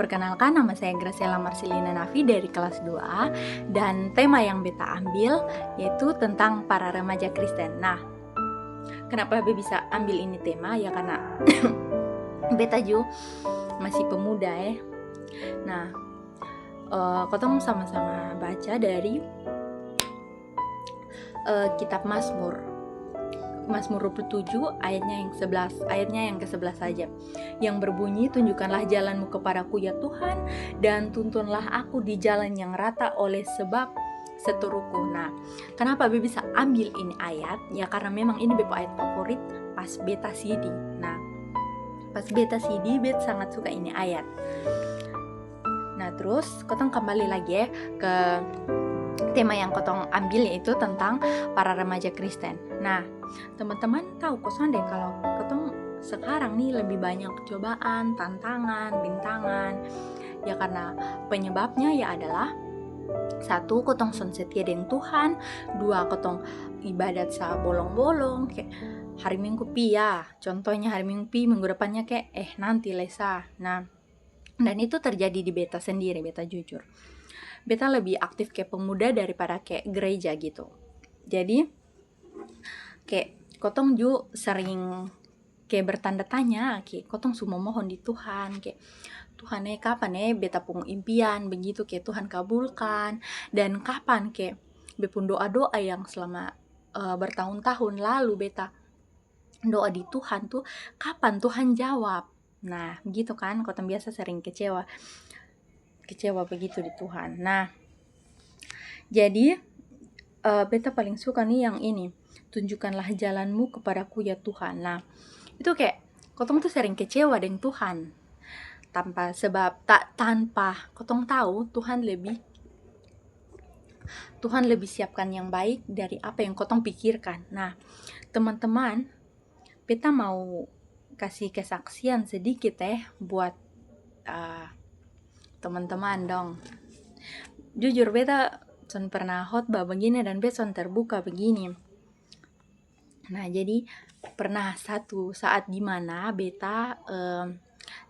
Perkenalkan, nama saya Graciela Marcelina Nafi dari kelas 2A, dan tema yang beta ambil yaitu tentang para remaja Kristen. Nah, kenapa beta bisa ambil ini tema? Ya karena beta juga masih pemuda ya. Nah, kita sama-sama baca dari kitab Mazmur 27 ayatnya yang ke-11 saja, yang berbunyi, tunjukkanlah jalanmu kepadaku ya Tuhan, dan tuntunlah aku di jalan yang rata oleh sebab seteruku. Nah, kenapa beta bisa ambil ini ayat? Ya karena memang ini beta ayat favorit pas beta CD. Nah, pas beta CD beta sangat suka ini ayat. Nah, terus kotong kembali lagi ya ke tema yang kotong ambil, yaitu tentang para remaja Kristen. Nah, teman-teman tahu kosong deh kalau kotong sekarang nih lebih banyak cobaan, tantangan, bintangan. Ya karena penyebabnya ya adalah satu, kotong son setia dengan Tuhan. Dua, kotong ibadat sa bolong-bolong kayak hari Minggu pi ya. Contohnya hari Minggu pi, minggu depannya kayak nanti lesa. Nah, dan itu terjadi di beta sendiri, beta jujur. Beta lebih aktif kayak pemuda daripada kayak gereja gitu. Jadi kayak kotong juga sering kayak bertanda tanya, kayak kotong semua mohon di Tuhan, kayak Tuhan kapan beta pung impian begitu, kayak Tuhan kabulkan, dan kapan kayak bepun doa-doa yang selama bertahun-tahun lalu beta doa di Tuhan tuh kapan Tuhan jawab. Nah gitu kan, kotong biasa sering kecewa begitu di Tuhan. Nah, jadi beta paling suka nih yang ini, tunjukkanlah jalanmu kepadaku ya Tuhan. Nah, itu kayak kotong tuh sering kecewa dengan Tuhan tanpa kotong tahu Tuhan lebih siapkan yang baik dari apa yang kotong pikirkan. Nah, teman-teman, beta mau kasih kesaksian sedikit buat teman-teman dong. Jujur beta son pernah khotbah begini dan beta son terbuka begini. Nah, jadi pernah satu saat di mana beta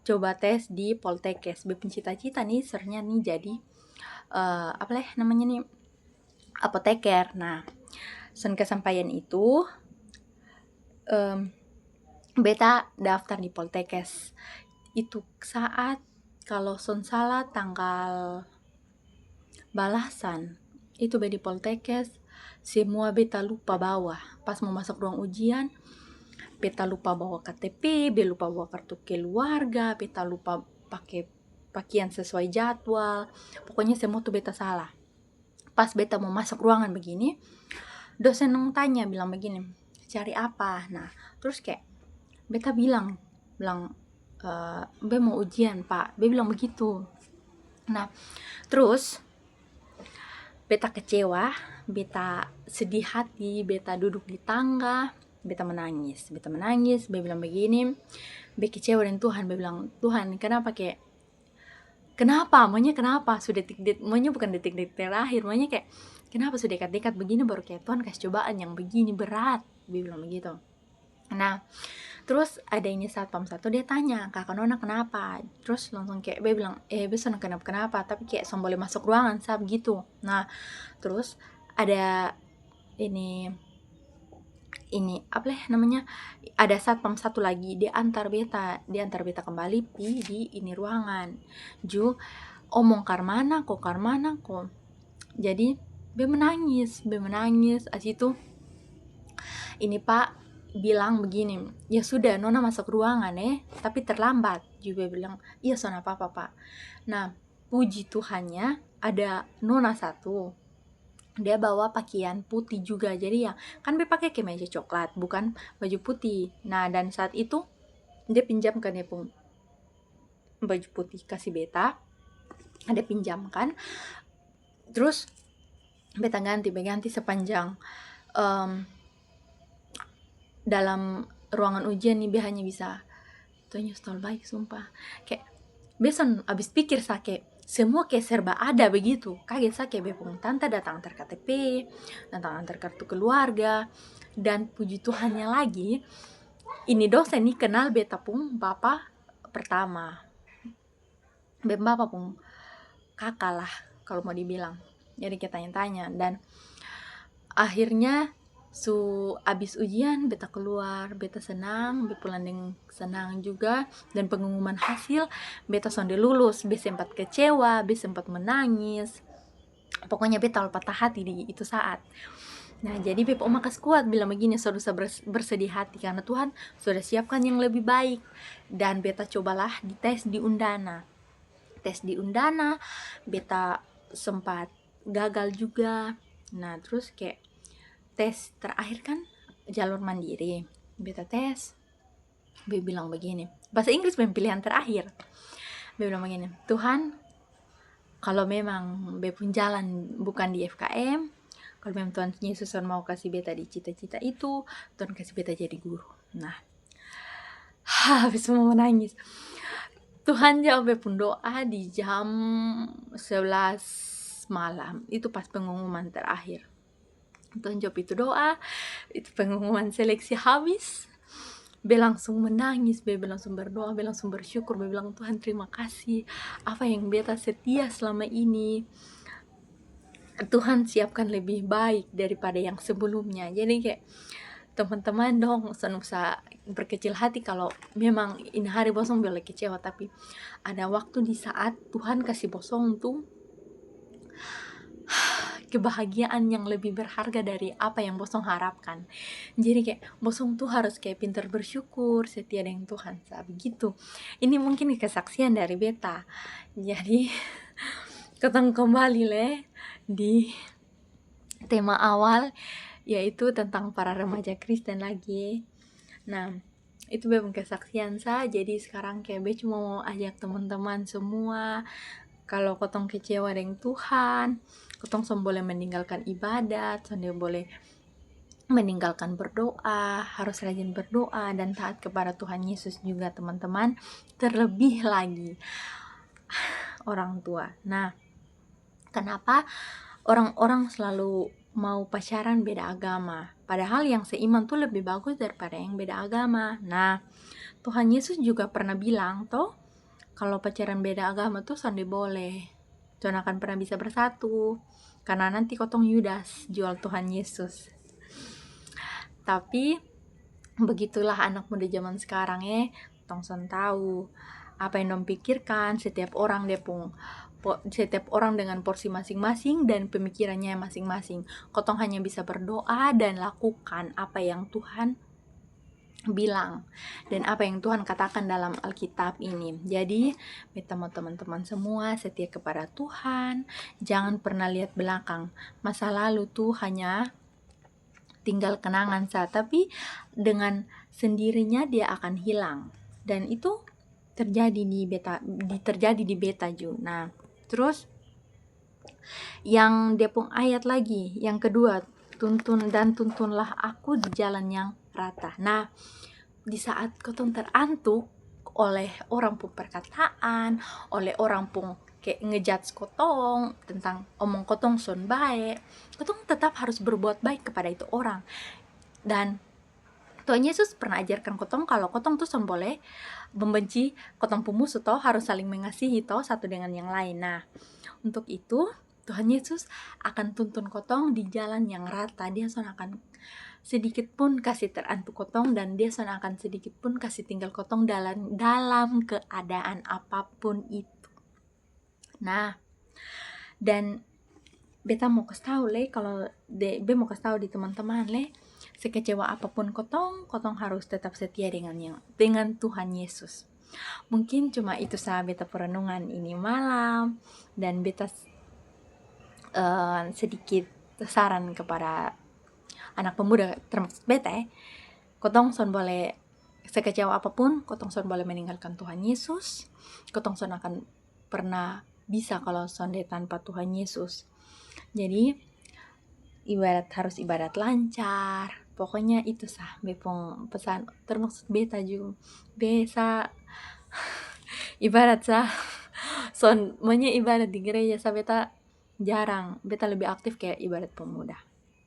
coba tes di Poltekkes. Beta cita-cita nih sernya nih jadi apoteker. Nah, son kesampaian itu beta daftar di Poltekkes. Itu saat kalau son salah tanggal balasan itu di Poltekkes, semua beta lupa bawa. Pas mau masuk ruang ujian, beta lupa bawa KTP, beta lupa bawa kartu keluarga, beta lupa pakai pakaian sesuai jadwal. Pokoknya semua tuh beta salah. Pas beta mau masuk ruangan begini, dosen bilang begini, cari apa? Nah, terus kayak beta bilang be mau ujian pak, be bilang begitu. Nah, terus beta kecewa, beta sedih hati, beta duduk di tangga, beta menangis, be bilang begini, be kecewa dengan Tuhan, be bilang, Tuhan kenapa, maunya kenapa, sudah maunya bukan detik-detik terakhir, maunya kayak kenapa sudah dekat-dekat begini baru kayak Tuhan kasih cobaan yang begini berat, be bilang begitu. Nah, terus ada ini satpam satu, dia tanya, kakak Nona kenapa? Terus langsung kayak be bilang, be sana kenapa, tapi kayak som boleh masuk ruangan sab gitu. Nah, terus ada ini ada satpam satu lagi, dia antar beta kembali di ini ruangan. Omong karmana kok. Jadi be menangis asitu ini pak bilang begini, ya sudah Nona masuk ruangan tapi terlambat. Juga bilang, iya son apa-apa pak. Nah, puji Tuhannya ada Nona satu, dia bawa pakaian putih juga, jadi ya kan be pakai kemeja coklat bukan baju putih. Nah, dan saat itu dia pinjamkan dia pun baju putih kasih beta, ada pinjamkan. Terus beta ganti sepanjang dalam ruangan ujian nih, be hanya bisa tuh nyustol baik sumpah. Kayak beson abis pikir kayak semua kayak serba ada begitu. Kaget kayak bepung tante datang antar KTP, datang antar kartu keluarga, dan puji Tuhannya lagi ini dosen nih kenal beta pung bapak pertama. bapak pun kakak lah kalau mau dibilang. Jadi kita tanya-tanya, dan akhirnya abis ujian beta keluar, beta senang, beta pulang dengan senang juga. Dan pengumuman hasil beta sonde lulus, beta sempat kecewa, beta sempat menangis, pokoknya beta patah hati di itu saat. Nah, jadi beta oma kas kuat bilang begini, sudah bersedih hati karena Tuhan sudah siapkan yang lebih baik. Dan beta cobalah dites di Undana. Tes di Undana beta sempat gagal juga. Nah, terus kayak tes terakhir kan jalur mandiri, beta tes, beta bilang begini, bahasa Inggris pilihan terakhir, beta bilang begini, Tuhan, kalau memang beta pun jalan bukan di FKM, kalau memang Tuhan Yesus mau kasih beta di cita-cita itu, Tuhan kasih beta jadi guru. Nah, habis mau menangis. Tuhan jawab beta pun doa di jam 11 malam, itu pas pengumuman terakhir. Tuhan jawab itu doa, itu pengumuman seleksi habis, be langsung menangis, be langsung berdoa, be langsung bersyukur, be bilang Tuhan terima kasih, apa yang beta setia selama ini Tuhan siapkan lebih baik daripada yang sebelumnya. Jadi kayak teman-teman dong usah berkecil hati kalau memang ini hari bosong boleh kecewa, tapi ada waktu di saat Tuhan kasih bosong tuh kebahagiaan yang lebih berharga dari apa yang bosong harapkan. Jadi kayak bosong tuh harus kayak pintar bersyukur, setia dengan Tuhan, begitu. Ini mungkin kesaksian dari beta. Jadi ketemu kembali di tema awal, yaitu tentang para remaja Kristen lagi. Nah, itu memang kesaksian saya. Jadi sekarang kayak be cuma mau ajak teman-teman semua, kalau kotong kecewa dengan Tuhan, kotong boleh meninggalkan ibadat, boleh meninggalkan berdoa, harus rajin berdoa dan taat kepada Tuhan Yesus juga teman-teman. Terlebih lagi orang tua. Nah, kenapa orang-orang selalu mau pacaran beda agama? Padahal yang seiman tuh lebih bagus daripada yang beda agama. Nah, Tuhan Yesus juga pernah bilang toh, kalau pacaran beda agama tuh sonde boleh, Tuhan akan pernah bisa bersatu, karena nanti kotong Yudas jual Tuhan Yesus. Tapi begitulah anak muda zaman sekarang tong son tahu apa yang dong pikirkan. Setiap orang dengan porsi masing-masing dan pemikirannya masing-masing. Kotong hanya bisa berdoa dan lakukan apa yang Tuhan bilang dan apa yang Tuhan katakan dalam Alkitab ini. Jadi beta mau teman-teman semua setia kepada Tuhan, jangan pernah lihat belakang. Masa lalu tuh hanya tinggal kenangan saat, tapi dengan sendirinya dia akan hilang. Dan itu terjadi di beta juga. Nah, terus yang Depung ayat lagi, yang kedua, tuntunlah aku di jalan yang rata. Nah, di saat kotong terantuk oleh orang pun perkataan, oleh orang pun kayak ngejudge kotong tentang omong kotong son baik, kotong tetap harus berbuat baik kepada itu orang. Dan Tuhan Yesus pernah ajarkan kotong kalau kotong tuh son boleh membenci kotong pemusuh toh, harus saling mengasihi toh satu dengan yang lain. Nah, untuk itu Tuhan Yesus akan tuntun kotong di jalan yang rata. Dia son akan sedikit pun kasih terantuk kotong, dan dia son akan sedikit pun kasih tinggal kotong dalam keadaan apapun itu. Nah, dan beta mau kasih tahu kalau be mau kasih tahu di teman-teman sekecewa apapun kotong harus tetap setia dengan Tuhan Yesus. Mungkin cuma itu saja beta perenungan ini malam, dan beta sedikit saran kepada anak pemuda termasuk beta kotong son boleh sekecewa apapun, kotong son boleh meninggalkan Tuhan Yesus. Kotong son akan pernah bisa kalau son tanpa Tuhan Yesus. Jadi harus ibadat lancar. Pokoknya itu bepong pesan termasuk beta juga. Besa ibadat son ibadat di gereja beta jarang. Beta lebih aktif kayak ibadat pemuda.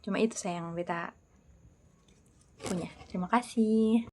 Cuma itu yang beta punya. Terima kasih.